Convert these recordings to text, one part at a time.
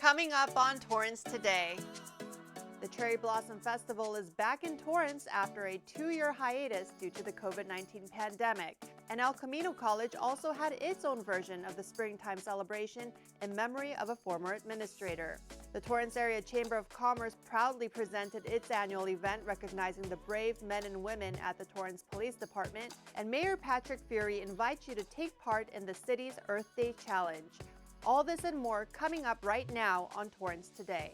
Coming up on Torrance Today. The Cherry Blossom Festival is back in Torrance after a 2-year hiatus due to the COVID-19 pandemic. And El Camino College also had its own version of the springtime celebration in memory of a former administrator. The Torrance Area Chamber of Commerce proudly presented its annual event recognizing the brave men and women at the Torrance Police Department, and Mayor Patrick Fury invites you to take part in the city's Earth Day Challenge. All this and more coming up right now on Torrance Today.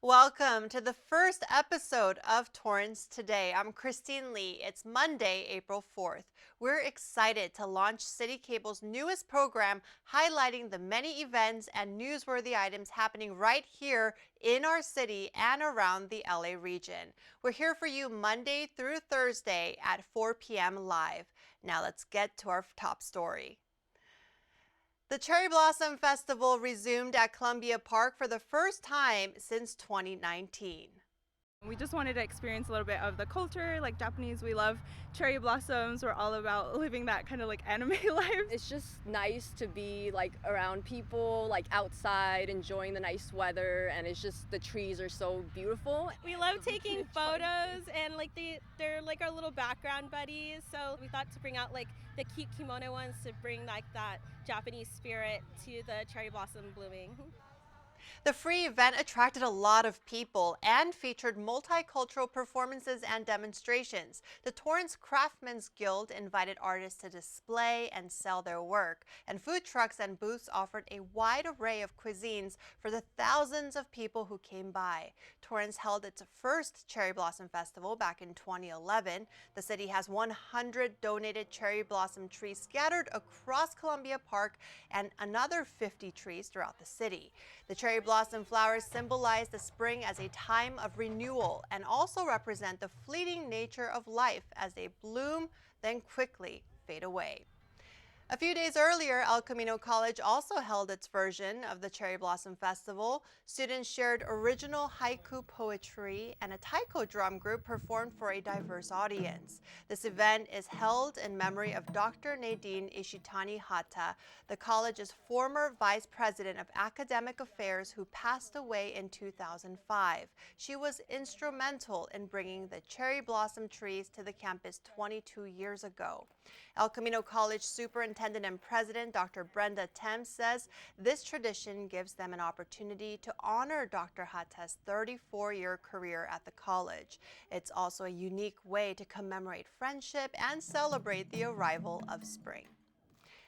Welcome to the first episode of Torrance Today. I'm Christine Lee. It's Monday, April 4th. We're excited to launch City Cable's newest program highlighting the many events and newsworthy items happening right here in our city and around the LA region. We're here for you Monday through Thursday at 4 p.m. live. Now let's get to our top story. The Cherry Blossom Festival resumed at Columbia Park for the first time since 2019. We just wanted to experience a little bit of the culture. Like Japanese, we love cherry blossoms. We're all about living that kind of like anime life. It's just nice to be like around people, like outside, enjoying the nice weather, and it's just the trees are so beautiful. We love taking photos, and like they're like our little background buddies. So we thought to bring out like the cute kimono ones to bring like that Japanese spirit to the cherry blossom blooming. The free event attracted a lot of people and featured multicultural performances and demonstrations. The Torrance Craftsmen's Guild invited artists to display and sell their work, and food trucks and booths offered a wide array of cuisines for the thousands of people who came by. Torrance held its first Cherry Blossom Festival back in 2011. The city has 100 donated cherry blossom trees scattered across Columbia Park and another 50 trees throughout the city. The cherry blossom flowers symbolize the spring as a time of renewal and also represent the fleeting nature of life as they bloom, then quickly fade away. A few days earlier, El Camino College also held its version of the Cherry Blossom Festival. Students shared original haiku poetry, and a taiko drum group performed for a diverse audience. This event is held in memory of Dr. Nadine Ishitani Hata, the college's former vice president of academic affairs who passed away in 2005. She was instrumental in bringing the cherry blossom trees to the campus 22 years ago. El Camino College Superintendent and President Dr. Brenda Thames says this tradition gives them an opportunity to honor Dr. Hata's 34-year career at the college. It's also a unique way to commemorate friendship and celebrate the arrival of spring.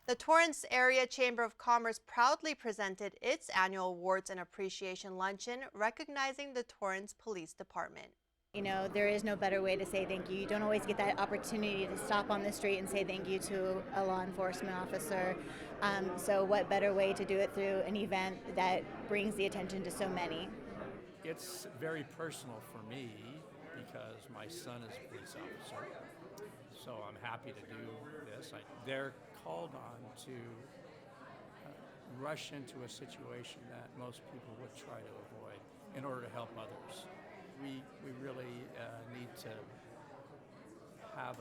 The Torrance Area Chamber of Commerce proudly presented its annual Awards and Appreciation Luncheon recognizing the Torrance Police Department. You know, there is no better way to say thank you. You don't always get that opportunity to stop on the street and say thank you to a law enforcement officer. So what better way to do it through an event that brings the attention to so many? It's very personal for me because my son is a police officer. So I'm happy to do this. They're called on to rush into a situation that most people would try to avoid in order to help others. We really need to have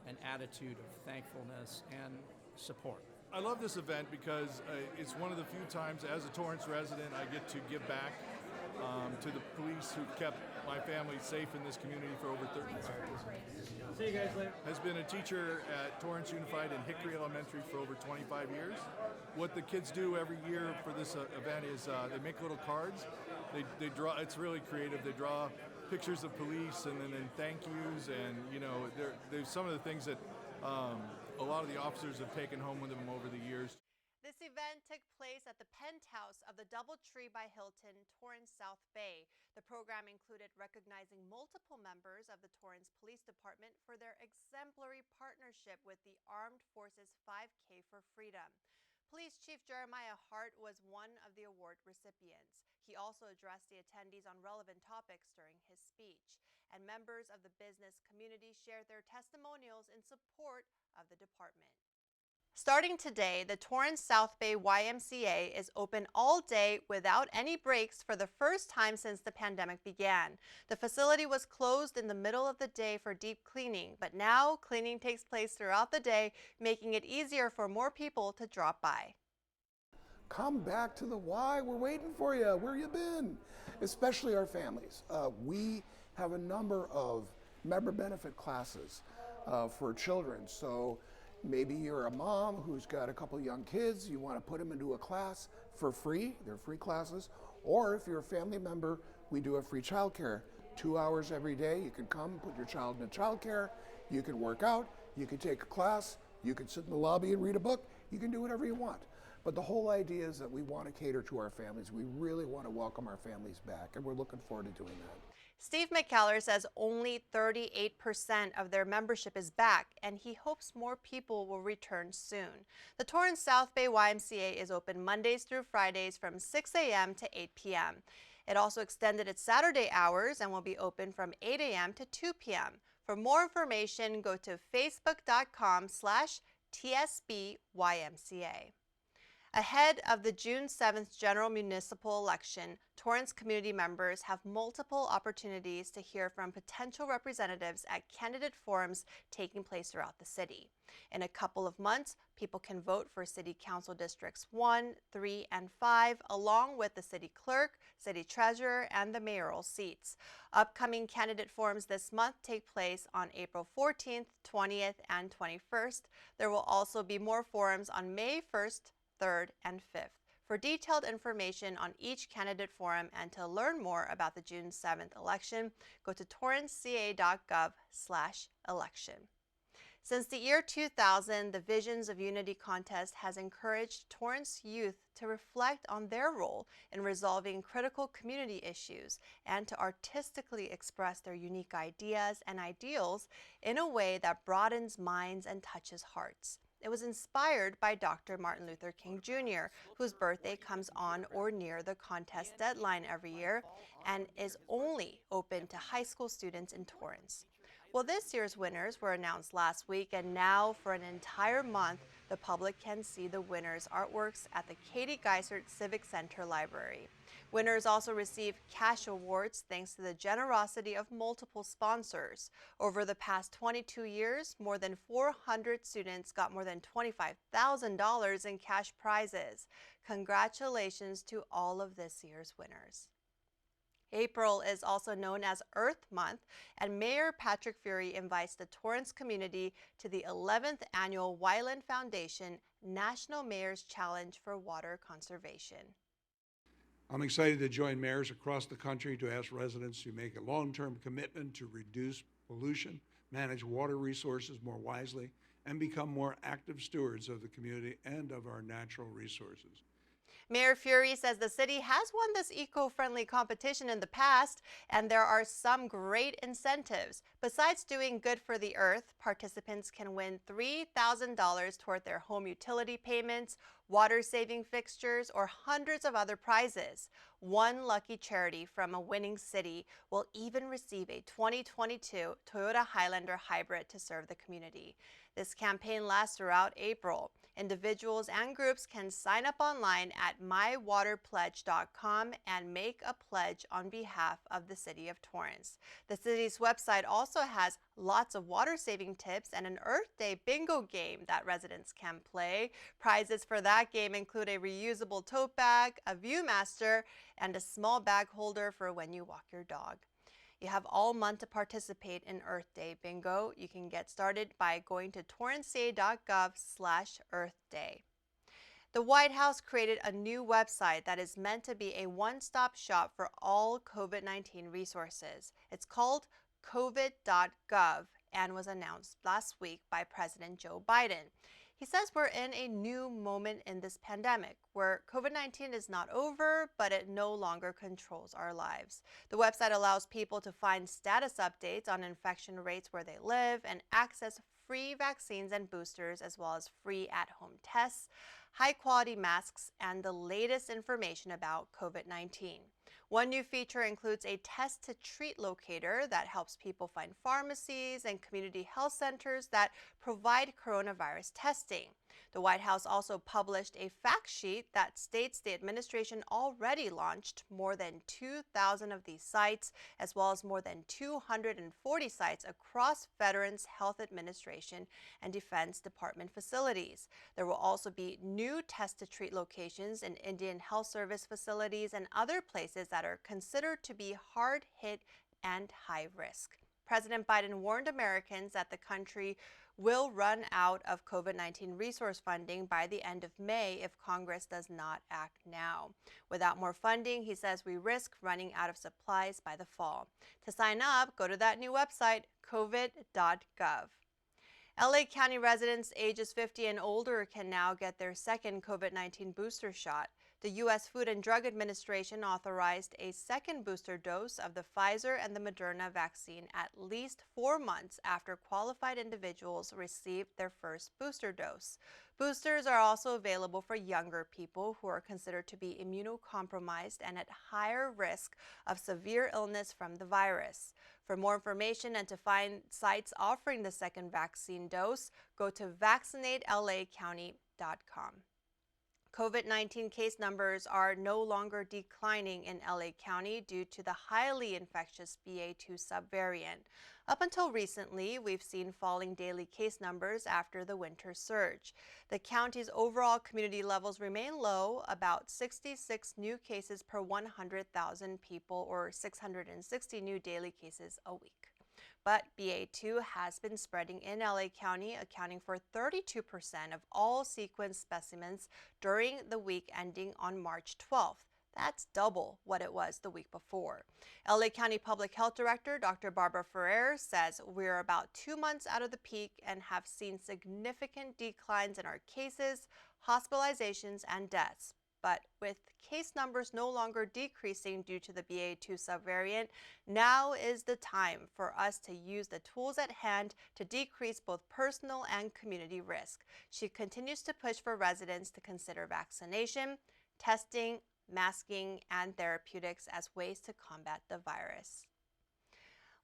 an attitude of thankfulness and support. I love this event because it's one of the few times as a Torrance resident I get to give back to the police who've kept my family safe in this community for over 30 years. See you guys later. Has been a teacher at Torrance Unified and Hickory Elementary for over 25 years. What the kids do every year for this event is they make little cards. They draw. It's really creative. They draw pictures of police and then thank yous, and you know, there's some of the things that a lot of the officers have taken home with them over the years. This event took place at the penthouse of the DoubleTree by Hilton, Torrance South Bay. The program included recognizing multiple members of the Torrance Police Department for their exemplary partnership with the Armed Forces 5K for Freedom. Police Chief Jeremiah Hart was one of the award recipients. He also addressed the attendees on relevant topics during his speech. and members of the business community shared their testimonials in support of the department. Starting today, the Torrance South Bay YMCA is open all day without any breaks for the first time since the pandemic began. The facility was closed in the middle of the day for deep cleaning, but now cleaning takes place throughout the day, making it easier for more people to drop by. Come back to the Y. We're waiting for you. Where you been? Especially our families. We have a number of member benefit classes for children. So maybe you're a mom who's got a couple young kids. You want to put them into a class for free. They're free classes. Or if you're a family member, we do a free childcare. 2 hours every day. You can come, put your child in childcare. You can work out. You can take a class. You can sit in the lobby and read a book. You can do whatever you want. But the whole idea is that we want to cater to our families. We really want to welcome our families back, and we're looking forward to doing that. Steve McKellar says only 38% of their membership is back, and he hopes more people will return soon. The Torrance South Bay YMCA is open Mondays through Fridays from 6 a.m. to 8 p.m. It also extended its Saturday hours and will be open from 8 a.m. to 2 p.m. For more information, go to facebook.com/TSBYMCA. Ahead of the June 7th general municipal election, Torrance community members have multiple opportunities to hear from potential representatives at candidate forums taking place throughout the city. In a couple of months, people can vote for City Council Districts 1, 3, and 5, along with the city clerk, city treasurer, and the mayoral seats. Upcoming candidate forums this month take place on April 14th, 20th, and 21st. There will also be more forums on May 1st, 3rd, and 5th. For detailed information on each candidate forum and to learn more about the June 7th election, go to torranceca.gov/election. Since the year 2000, the Visions of Unity contest has encouraged Torrance youth to reflect on their role in resolving critical community issues and to artistically express their unique ideas and ideals in a way that broadens minds and touches hearts. It was inspired by Dr. Martin Luther King Jr., whose birthday comes on or near the contest deadline every year and is only open to high school students in Torrance. Well, this year's winners were announced last week, and now for an entire month, the public can see the winners' artworks at the Katie Geisert Civic Center Library. Winners also receive cash awards thanks to the generosity of multiple sponsors. Over the past 22 years, more than 400 students got more than $25,000 in cash prizes. Congratulations to all of this year's winners. April is also known as Earth Month, and Mayor Patrick Fury invites the Torrance community to the 11th Annual Wyland Foundation National Mayor's Challenge for Water Conservation. I'm excited to join mayors across the country to ask residents to make a long-term commitment to reduce pollution, manage water resources more wisely, and become more active stewards of the community and of our natural resources. Mayor Fury says the city has won this eco-friendly competition in the past, and there are some great incentives. Besides doing good for the earth, participants can win $3,000 toward their home utility payments, water-saving fixtures, or hundreds of other prizes. One lucky charity from a winning city will even receive a 2022 Toyota Highlander hybrid to serve the community. This campaign lasts throughout April. Individuals and groups can sign up online at mywaterpledge.com and make a pledge on behalf of the City of Torrance. The city's website also has lots of water-saving tips and an Earth Day bingo game that residents can play. Prizes for that game include a reusable tote bag, a Viewmaster, and a small bag holder for when you walk your dog. You have all month to participate in Earth Day Bingo. You can get started by going to torranceca.gov/earthday. The White House created a new website that is meant to be a one-stop shop for all COVID-19 resources. It's called covid.gov and was announced last week by President Joe Biden. He says we're in a new moment in this pandemic where COVID-19 is not over, but it no longer controls our lives. The website allows people to find status updates on infection rates where they live and access free vaccines and boosters, as well as free at-home tests, high-quality masks, and the latest information about COVID-19. One new feature includes a test-to-treat locator that helps people find pharmacies and community health centers that provide coronavirus testing. The White House also published a fact sheet that states the administration already launched more than 2,000 of these sites, as well as more than 240 sites across Veterans Health Administration and Defense Department facilities. There will also be new test-to-treat locations in Indian Health Service facilities and other places that are considered to be hard hit and high risk. President Biden warned Americans that the country will run out of COVID-19 resource funding by the end of May if Congress does not act now. Without more funding, he says we risk running out of supplies by the fall. To sign up, go to that new website, covid.gov. LA County residents ages 50 and older can now get their second COVID-19 booster shot. The U.S. Food and Drug Administration authorized a second booster dose of the Pfizer and the Moderna vaccine at least 4 months after qualified individuals received their first booster dose. Boosters are also available for younger people who are considered to be immunocompromised and at higher risk of severe illness from the virus. For more information and to find sites offering the second vaccine dose, go to vaccinatelacounty.com. COVID-19 case numbers are no longer declining in LA County due to the highly infectious BA.2 subvariant. Up until recently, we've seen falling daily case numbers after the winter surge. The county's overall community levels remain low, about 66 new cases per 100,000 people, or 660 new daily cases a week. But BA.2 has been spreading in LA County, accounting for 32% of all sequenced specimens during the week ending on March 12th. That's double what it was the week before. LA County Public Health Director Dr. Barbara Ferrer says we're about 2 months out of the peak and have seen significant declines in our cases, hospitalizations, and deaths. But with case numbers no longer decreasing due to the BA.2 subvariant, now is the time for us to use the tools at hand to decrease both personal and community risk. She continues to push for residents to consider vaccination, testing, masking, and therapeutics as ways to combat the virus.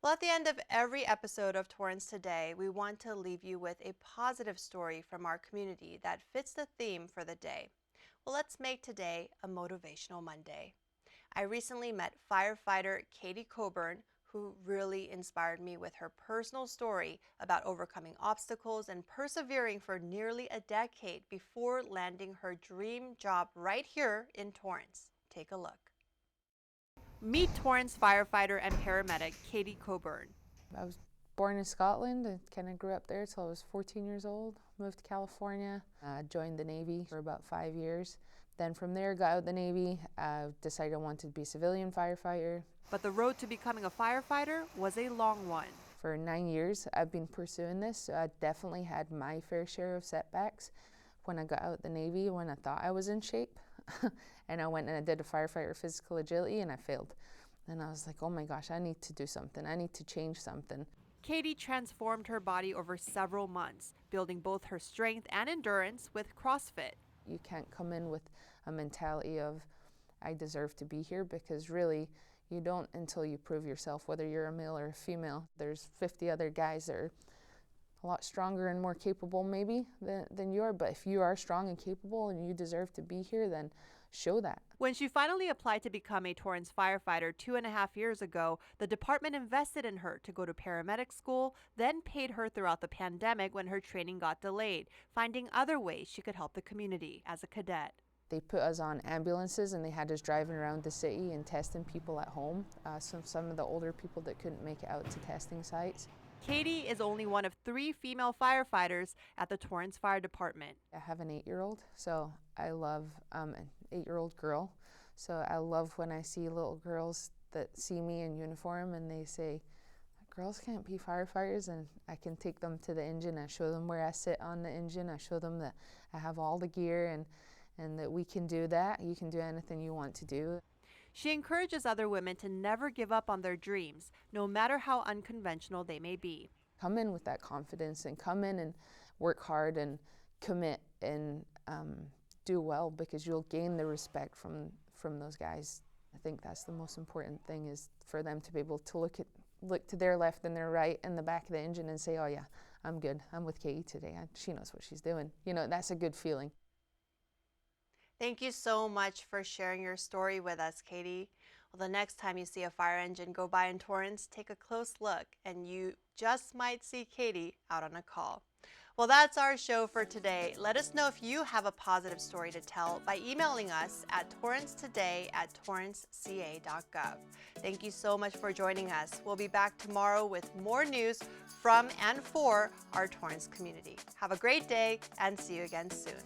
Well, at the end of every episode of Torrance Today, we want to leave you with a positive story from our community that fits the theme for the day. Well, let's make today a Motivational Monday. I recently met firefighter Katie Coburn, who really inspired me with her personal story about overcoming obstacles and persevering for nearly a decade before landing her dream job right here in Torrance. Take a look. Meet Torrance firefighter and paramedic Katie Coburn. I was born in Scotland and kind of grew up there till I was 14 years old. Moved to California, joined the Navy for about 5 years. Then from there, got out of the Navy, decided I wanted to be a civilian firefighter. But the road to becoming a firefighter was a long one. For 9 years, I've been pursuing this, so I definitely had my fair share of setbacks. When I got out of the Navy, when I thought I was in shape, and I went and I did a firefighter physical agility and I failed. And I was like, oh my gosh, I need to do something. I need to change something. Katie transformed her body over several months, building both her strength and endurance with CrossFit. You can't come in with a mentality of, I deserve to be here, because really, you don't until you prove yourself, whether you're a male or a female. There's 50 other guys that are a lot stronger and more capable maybe than you are, but if you are strong and capable and you deserve to be here, then show that. When she finally applied to become a Torrance firefighter 2.5 years ago, the department invested in her to go to paramedic school, then paid her throughout the pandemic when her training got delayed, finding other ways she could help the community as a cadet. They put us on ambulances and they had us driving around the city and testing people at home, some of the older people that couldn't make it out to testing sites. Katie is only one of 3 female firefighters at the Torrance Fire Department. I have an 8-year-old, so I love an 8-year-old girl. So I love when I see little girls that see me in uniform and they say, girls can't be firefighters, and I can take them to the engine. I show them where I sit on the engine. I show them that I have all the gear and that we can do that. You can do anything you want to do. She encourages other women to never give up on their dreams, no matter how unconventional they may be. Come in with that confidence and come in and work hard and commit and do well, because you'll gain the respect from those guys I think that's the most important thing, is for them to be able to look to their left and their right in the back of the engine and say, oh yeah, I'm good. I'm with Katie today. She knows what she's doing. You know, that's a good feeling. Thank you so much for sharing your story with us, Katie. Well, the next time you see a fire engine go by in Torrance, take a close look and you just might see Katie out on a call. Well, that's our show for today. Let us know if you have a positive story to tell by emailing us at torrancetoday@torranceca.gov. Thank you so much for joining us. We'll be back tomorrow with more news from and for our Torrance community. Have a great day and see you again soon.